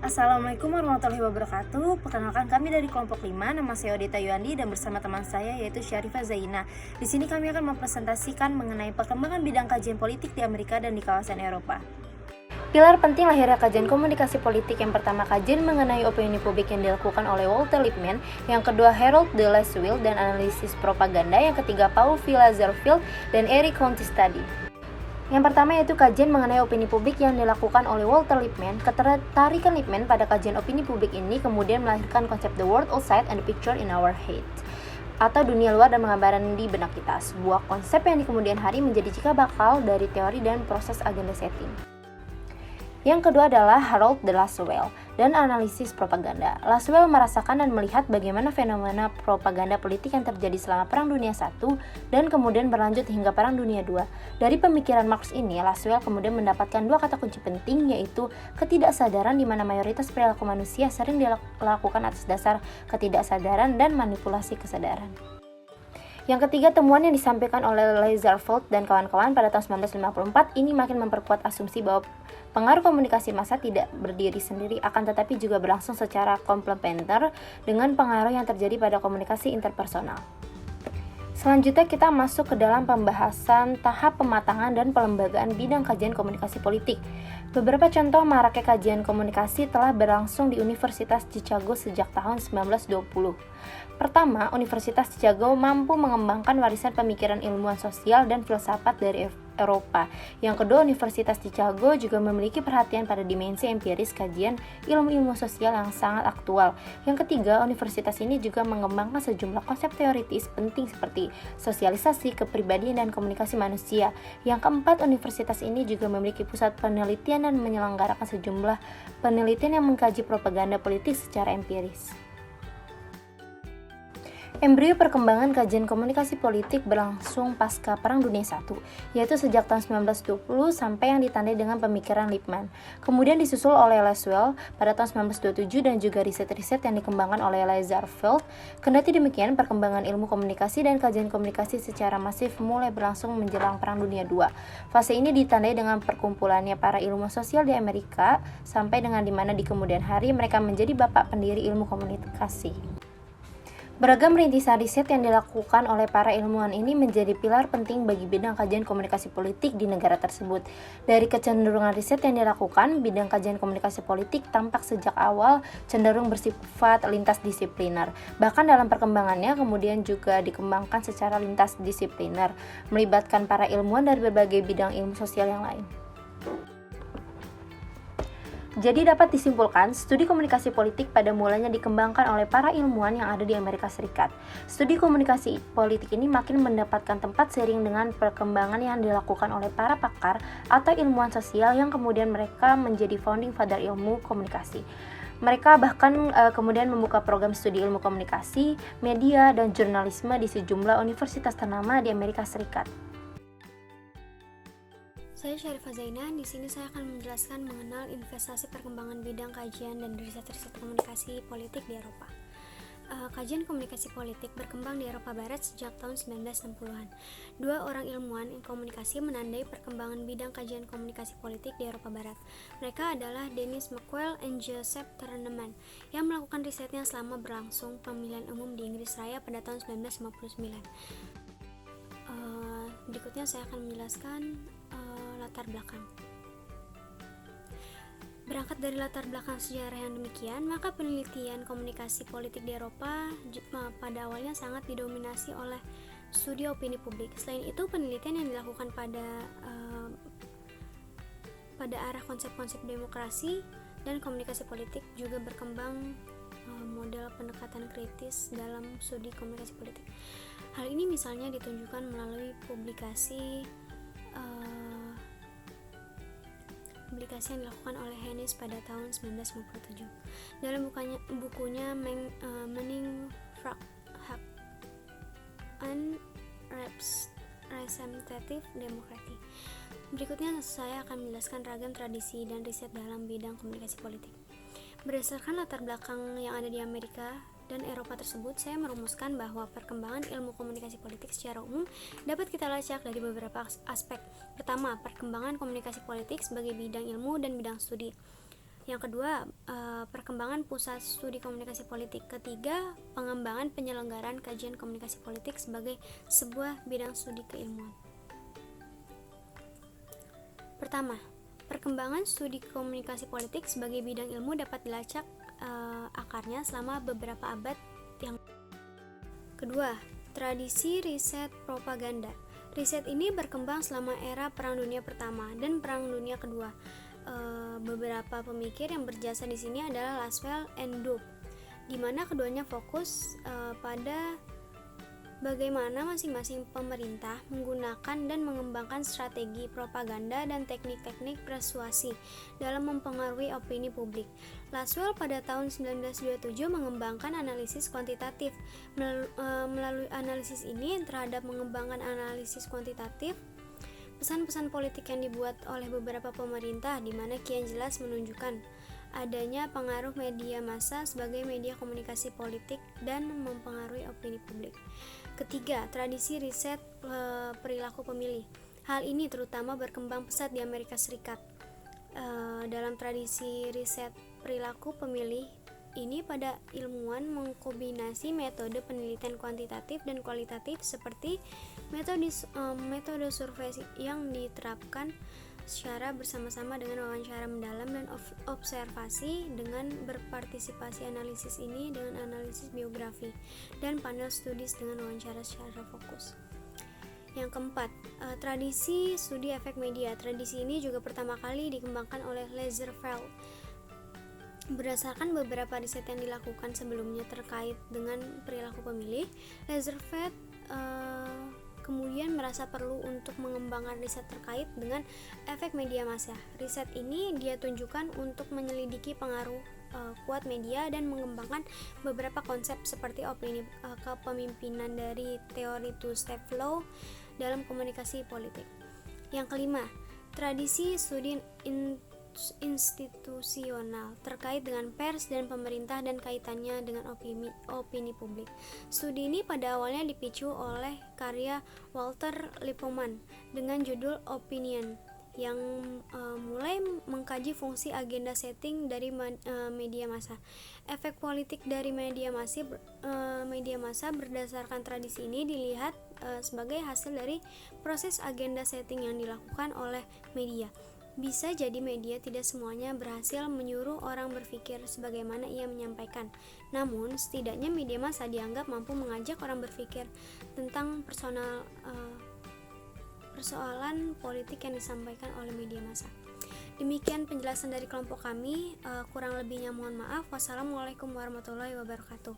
Assalamualaikum warahmatullahi wabarakatuh. Perkenalkan kami dari kelompok 5, nama saya Odeta Yuandi dan bersama teman saya yaitu Syarifah Zaina. Di sini kami akan mempresentasikan mengenai perkembangan bidang kajian politik di Amerika dan di kawasan Eropa. Pilar penting lahirnya kajian komunikasi politik yang pertama kajian mengenai opini publik yang dilakukan oleh Walter Lippmann, yang kedua Harold de Lasswille dan analisis propaganda, yang ketiga Paul V. Lazarsfeld dan Eric Conti Study. Yang pertama yaitu kajian mengenai opini publik yang dilakukan oleh Walter Lippmann. Ketertarikan Lippmann pada kajian opini publik ini kemudian melahirkan konsep The World Outside and the Picture in Our Head, atau dunia luar dan penggambaran di benak kita, sebuah konsep yang di kemudian hari menjadi cikal bakal dari teori dan proses agenda setting. Yang kedua adalah Harold de Lasswelle dan analisis propaganda. Lasswelle merasakan dan melihat bagaimana fenomena propaganda politik yang terjadi selama Perang Dunia I dan kemudian berlanjut hingga Perang Dunia II. Dari pemikiran Marx ini, Lasswelle kemudian mendapatkan dua kata kunci penting, yaitu ketidaksadaran, di mana mayoritas perilaku manusia sering dilakukan atas dasar ketidaksadaran, dan manipulasi kesadaran. Yang ketiga, temuan yang disampaikan oleh Lazarsfeld dan kawan-kawan pada tahun 1954 ini makin memperkuat asumsi bahwa pengaruh komunikasi massa tidak berdiri sendiri, akan tetapi juga berlangsung secara komplementer dengan pengaruh yang terjadi pada komunikasi interpersonal. Selanjutnya kita masuk ke dalam pembahasan tahap pematangan dan pelembagaan bidang kajian komunikasi politik. Beberapa contoh maraknya kajian komunikasi telah berlangsung di Universitas Chicago sejak tahun 1920. Pertama, Universitas Chicago mampu mengembangkan warisan pemikiran ilmuwan sosial dan filsafat dari Eropa. Yang kedua, Universitas Chicago juga memiliki perhatian pada dimensi empiris kajian ilmu-ilmu sosial yang sangat aktual. Yang ketiga, universitas ini juga mengembangkan sejumlah konsep teoritis penting seperti sosialisasi, kepribadian, dan komunikasi manusia. Yang keempat, universitas ini juga memiliki pusat penelitian dan menyelenggarakan sejumlah penelitian yang mengkaji propaganda politik secara empiris. Embrio perkembangan kajian komunikasi politik berlangsung pasca Perang Dunia I, yaitu sejak tahun 1920 sampai yang ditandai dengan pemikiran Lippmann. Kemudian disusul oleh Lasswelle pada tahun 1927 dan juga riset-riset yang dikembangkan oleh Lazarsfeld. Kendati demikian, perkembangan ilmu komunikasi dan kajian komunikasi secara masif mulai berlangsung menjelang Perang Dunia II. Fase ini ditandai dengan perkumpulannya para ilmuwan sosial di Amerika, sampai dengan dimana di kemudian hari mereka menjadi bapak pendiri ilmu komunikasi. Beragam rintisan riset yang dilakukan oleh para ilmuwan ini menjadi pilar penting bagi bidang kajian komunikasi politik di negara tersebut. Dari kecenderungan riset yang dilakukan, bidang kajian komunikasi politik tampak sejak awal cenderung bersifat lintas disipliner. Bahkan dalam perkembangannya kemudian juga dikembangkan secara lintas disipliner, melibatkan para ilmuwan dari berbagai bidang ilmu sosial yang lain. Jadi dapat disimpulkan, studi komunikasi politik pada mulanya dikembangkan oleh para ilmuwan yang ada di Amerika Serikat. Studi komunikasi politik ini makin mendapatkan tempat seiring dengan perkembangan yang dilakukan oleh para pakar atau ilmuwan sosial yang kemudian mereka menjadi founding father ilmu komunikasi. Mereka bahkan kemudian membuka program studi ilmu komunikasi, media, dan jurnalisme di sejumlah universitas ternama di Amerika Serikat. Saya Syarifah Zaina. Di sini saya akan menjelaskan mengenal investasi perkembangan bidang kajian dan riset-riset komunikasi politik di Eropa. Kajian komunikasi politik berkembang di Eropa Barat sejak tahun 1960-an. Dua orang ilmuwan komunikasi menandai perkembangan bidang kajian komunikasi politik di Eropa Barat. Mereka adalah Dennis McQuell dan Joseph Terneman yang melakukan risetnya selama berlangsung pemilihan umum di Inggris Raya pada tahun 1959. Berikutnya saya akan menjelaskan latar belakang. Berangkat dari latar belakang sejarah yang demikian, maka penelitian komunikasi politik di Eropa pada awalnya sangat didominasi oleh studi opini publik. Selain itu, penelitian yang dilakukan pada arah konsep-konsep demokrasi dan komunikasi politik juga berkembang model pendekatan kritis dalam studi komunikasi politik. Hal ini misalnya ditunjukkan melalui publikasi yang dilakukan oleh Hennis pada tahun 1957. Dalam bukunya Meaning, Hak and Representative Democracy. Berikutnya saya akan menjelaskan ragam tradisi dan riset dalam bidang komunikasi politik. Berdasarkan latar belakang yang ada di Amerika dan Eropa tersebut, saya merumuskan bahwa perkembangan ilmu komunikasi politik secara umum dapat kita lacak dari beberapa aspek. Pertama, perkembangan komunikasi politik sebagai bidang ilmu dan bidang studi. Yang kedua, perkembangan pusat studi komunikasi politik. Ketiga, pengembangan penyelenggaraan kajian komunikasi politik sebagai sebuah bidang studi keilmuan. Pertama, perkembangan studi komunikasi politik sebagai bidang ilmu dapat dilacak akarnya selama beberapa abad yang. Kedua, tradisi riset propaganda. Riset ini berkembang selama era Perang Dunia Pertama dan Perang Dunia Kedua. Beberapa pemikir yang berjasa di sini adalah Laswell and Dubh, di mana keduanya fokus pada bagaimana masing-masing pemerintah menggunakan dan mengembangkan strategi propaganda dan teknik-teknik persuasi dalam mempengaruhi opini publik. Laswell pada tahun 1927 mengembangkan analisis kuantitatif. Melalui analisis ini terhadap mengembangkan analisis kuantitatif, pesan-pesan politik yang dibuat oleh beberapa pemerintah di mana kian jelas menunjukkan adanya pengaruh media massa sebagai media komunikasi politik dan mempengaruhi opini publik. Ketiga, tradisi riset perilaku pemilih. Hal ini terutama berkembang pesat di Amerika Serikat. Dalam tradisi riset perilaku pemilih ini, pada ilmuwan mengkombinasi metode penelitian kuantitatif dan kualitatif seperti metode survei yang diterapkan secara bersama-sama dengan wawancara mendalam dan observasi, dengan berpartisipasi analisis ini dengan analisis biografi dan panel studis dengan wawancara secara fokus. Yang keempat, tradisi studi efek media. Tradisi ini juga pertama kali dikembangkan oleh Lazarsfeld. Berdasarkan beberapa riset yang dilakukan sebelumnya terkait dengan perilaku pemilih, Lazarsfeld kemudian merasa perlu untuk mengembangkan riset terkait dengan efek media massa. Riset ini dia tunjukkan untuk menyelidiki pengaruh kuat media dan mengembangkan beberapa konsep seperti opini kepemimpinan dari teori two-step flow dalam komunikasi politik. Yang kelima, tradisi studi institusional terkait dengan pers dan pemerintah dan kaitannya dengan opini publik. Studi ini pada awalnya dipicu oleh karya Walter Lippmann dengan judul Opinion, yang mulai mengkaji fungsi agenda setting dari media massa. Efek politik dari media massa berdasarkan tradisi ini dilihat sebagai hasil dari proses agenda setting yang dilakukan oleh media. Bisa jadi media tidak semuanya berhasil menyuruh orang berpikir sebagaimana ia menyampaikan. Namun, setidaknya media massa dianggap mampu mengajak orang berpikir tentang persoalan politik yang disampaikan oleh media massa. Demikian penjelasan dari kelompok kami. Kurang lebihnya mohon maaf. Wassalamualaikum warahmatullahi wabarakatuh.